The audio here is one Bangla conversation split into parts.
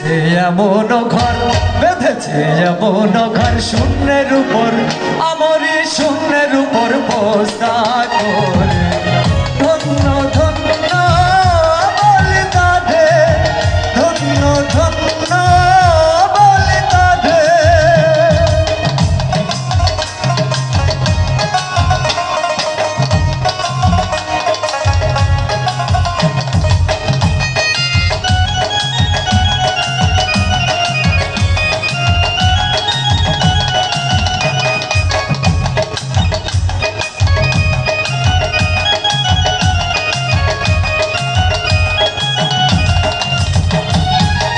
বেঁধেছে এমন ঘর, বেঁধেছে এমন ঘর শূন্যের উপর, আমারই শূন্যের উপর বস্তা করে। ধন্য ধন্য বলে তাধে, ধন্য ধন্য বলে তাধে।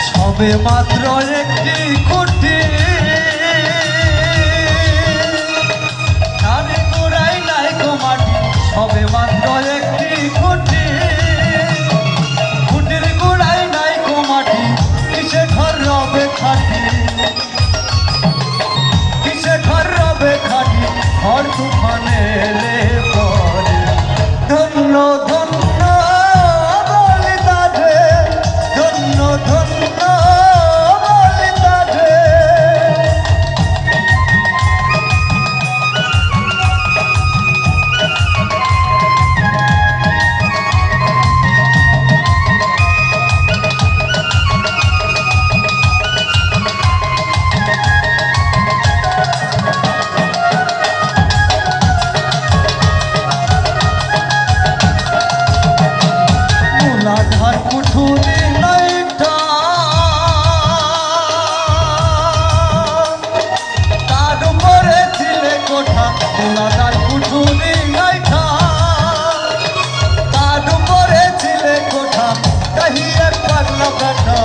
সবে মাত্র একটি খুঁটি, তারে গোড়াই নাই গো মাটি। সবে মাত্র একটি খুঁটি, খুঁটির গোড়াই নাই গো মাটি। কিসে ঘর রবে খাটি, কিসে ঘর রবে খাটি, ঘর তুফানে এলে পরে। ধন্য ধন্য বলে তাধে, ধন্য ধন্য বলে তাধে। মূলাধার কুঠুরি নাইটা, তার উপরে ছিলে কোঠা। মূলাধার কুঠুরি নাইটা, তার উপরে ছিলে কোঠা। কহি এক পাগলা বেটা,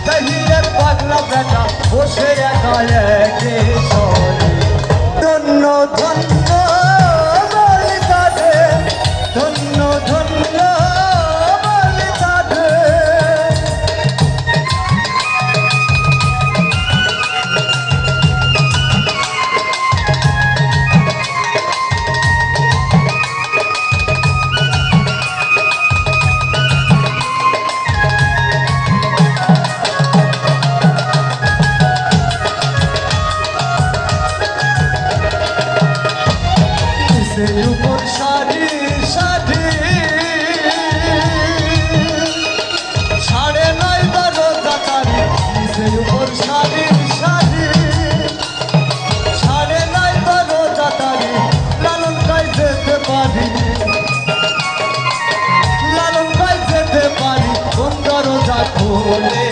কহি এক পাগলা বেটা, বসে একা একে সরে। ধন্য ধন্য বলে তাধে, ধন্য ধন্য বলে তাধে। নিচের উপর সারি সারি, 9:30 জাতারি। নিচের উপর সারি সারি, 9:30 জাতারি। লালন গাই যেতে পারি, লালন গাই যেতে পারি। কোন দরজা খুলে